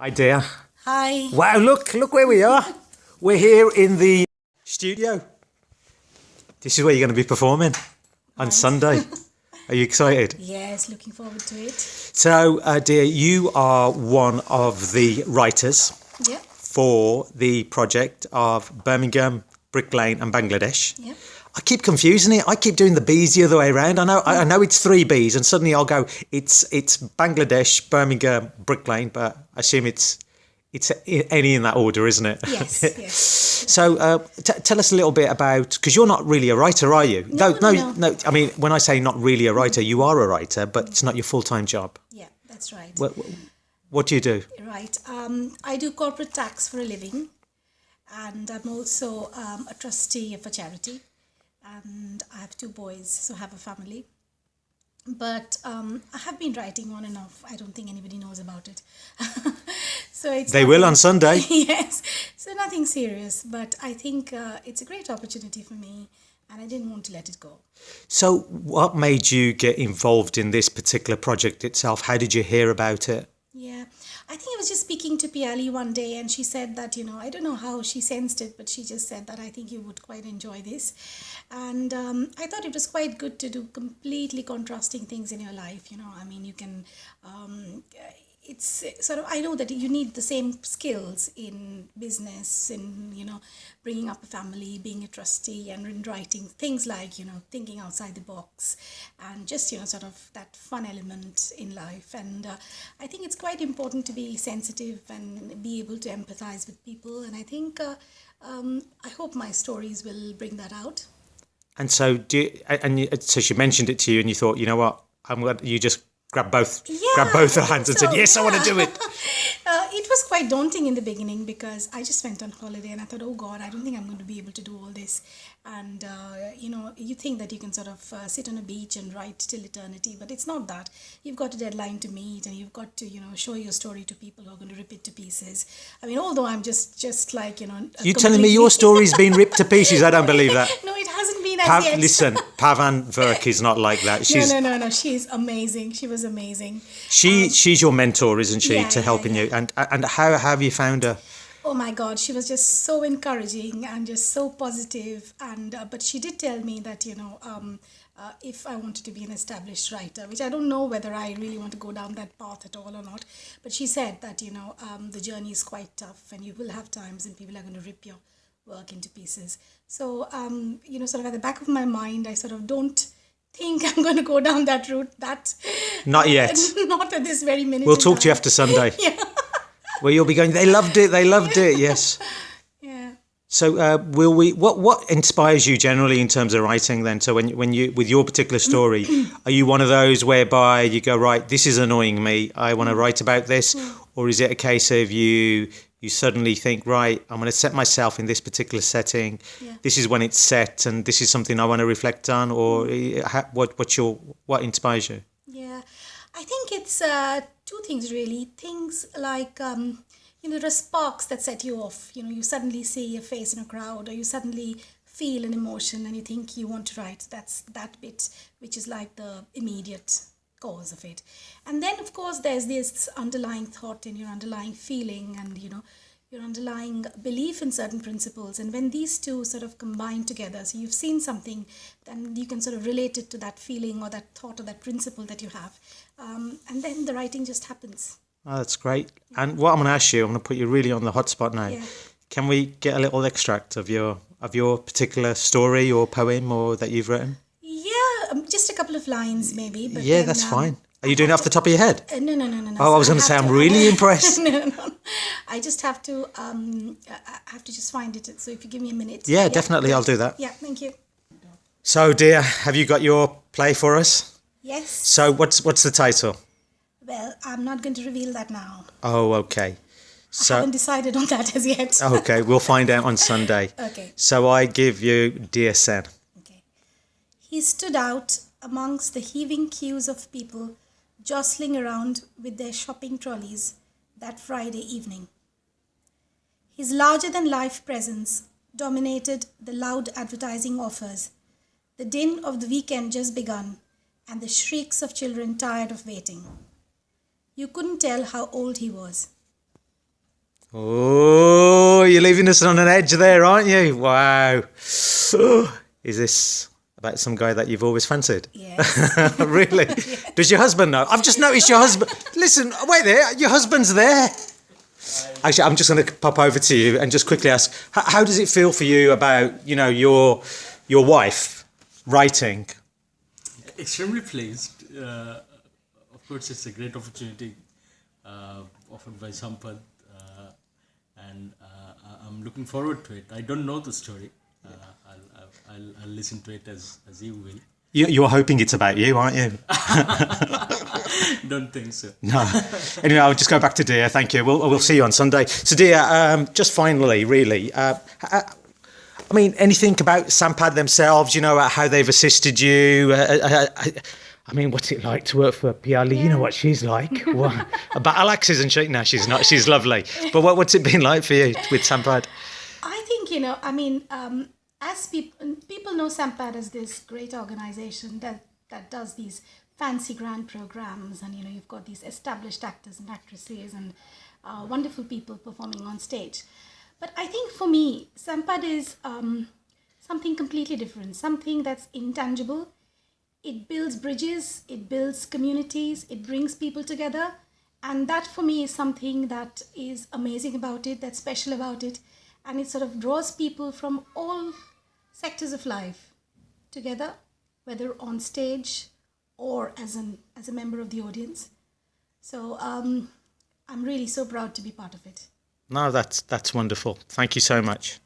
Hi, dear. Hi. Wow, look where we are. We're here in the studio. This is where you're going to be performing on Nice. Sunday. Are you excited? Yes, looking forward to it. So, dear, you are one of the writers Yeah, for the project of Birmingham Brick Lane and Bangladesh. yeah. I keep confusing it. I keep doing the B's the other way around. I know it's three B's, and suddenly I'll go, it's Bangladesh, Birmingham, Brick Lane, but I assume it's any in that order, isn't it? Yes, yes. So tell us a little bit about, because you're not really a writer, are you? No. I mean, when I say not really a writer, you are a writer, but it's not your full-time job. Yeah, that's right. What do you do? Right. I do corporate tax for a living, and I'm also a trustee of a charity, and I have two boys, so I have a family. But I have been writing on and off. I don't think anybody knows about it. So it's They will on Sunday. Yes. So nothing serious, but I think it's a great opportunity for me, and I didn't want to let it go. So what made you get involved in this particular project itself? How did you hear about it? Yeah, I think I was just speaking to Piali one day, and she said that, I don't know how she sensed it, but she just said that I think you would quite enjoy this. And I thought it was quite good to do completely contrasting things in your life. I mean, you can, it's sort of, I know that you need the same skills in business, in, bringing up a family, being a trustee, and in writing things like, thinking outside the box, and just, sort of that fun element in life. And I think it's quite important to be sensitive and be able to empathize with people. And I think, I hope my stories will bring that out. And so so she mentioned it to you, and you thought, you know what, you just grabbed both her hands and said, yes, I want to do it. It was quite daunting in the beginning because I just went on holiday and I thought, oh God, I don't think I'm going to be able to do all this. And, you think that you can sort of sit on a beach and write till eternity, but it's not that. You've got a deadline to meet, and you've got to, show your story to people who are going to rip it to pieces. I mean, although I'm just like, You telling me your story's been ripped to pieces? I don't believe that. No, it hasn't been as yet. Listen, Pavan Verk is not like that. No. She's amazing. She was amazing. She's your mentor, isn't she, to helping you? And how have you found her? Oh my God, she was just so encouraging and just so positive. And but she did tell me that, if I wanted to be an established writer, which I don't know whether I really want to go down that path at all or not. But she said that, the journey is quite tough, and you will have times when people are going to rip your work into pieces. So, sort of at the back of my mind, I sort of don't think I'm going to go down that route. Not yet. Not at this very minute. We'll talk to you after Sunday. Yeah. Where you'll be going, they loved it, yes. Yeah. So what inspires you generally in terms of writing then? So when you, with your particular story, are you one of those whereby you go, right, this is annoying me, I want to write about this? Or is it a case of you suddenly think, right, I'm going to set myself in this particular setting. Yeah. This is when it's set, and this is something I want to reflect on. Or what inspires you? Yeah, I think it's two things really. Things like there are sparks that set you off. You suddenly see a face in a crowd, or you suddenly feel an emotion, and you think you want to write. That's that bit, which is like the immediate cause of it. And then of course there's this underlying thought and your underlying feeling, and your underlying belief in certain principles. And when these two sort of combine together, so you've seen something, then you can sort of relate it to that feeling or that thought or that principle that you have, and then the writing just happens. Oh, that's great. And what I'm going to ask you, I'm going to put you really on the hot spot now. Yeah. Can we get a little extract of your particular story or poem or that you've written? Just a couple of lines maybe. But yeah, that's fine. Are you doing it off the top of your head? No. Oh, I was going to say, I'm really impressed. No. I just have to just find it. So if you give me a minute. Yeah, definitely, I'll do that. Yeah, thank you. So, dear, have you got your play for us? Yes. So, what's the title? Well, I'm not going to reveal that now. Oh, okay. I haven't decided on that as yet. Okay, we'll find out on Sunday. Okay. So I give you Diya Sen. Okay. He stood out amongst the heaving queues of people jostling around with their shopping trolleys that Friday evening. His larger-than-life presence dominated the loud advertising offers, the din of the weekend just begun, and the shrieks of children tired of waiting. You couldn't tell how old he was. Oh, you're leaving us on an edge there, aren't you? Wow. Is this about some guy that you've always fancied? Yes. Really? Does your husband know? I've just noticed your husband. Listen, wait there. Your husband's there. Actually, I'm just going to pop over to you and just quickly ask, how does it feel for you about, your wife writing? Extremely pleased. Of course, it's a great opportunity offered by Sampad, and I'm looking forward to it. I don't know the story. I'll listen to it as you will. You're hoping it's about you, aren't you? Don't think so. No. Anyway, I'll just go back to Diya. Thank you. We'll see you on Sunday. So, Diya, just finally, really, anything about Sampad themselves? How they've assisted you? What's it like to work for Piali? Yeah. You know what she's like. But Alex isn't she? No, she's not. She's lovely. But what's it been like for you with Sampad? I think, as people know Sampad as this great organization that does these fancy grand programs, and you've got these established actors and actresses and wonderful people performing on stage. But I think for me, Sampad is something completely different, something that's intangible. It builds bridges, it builds communities, it brings people together, and that for me is something that is amazing about it, that's special about it, and it sort of draws people from all sectors of life together, whether on stage or as a member of the audience. So I'm really so proud to be part of it. No, that's wonderful. Thank you so much.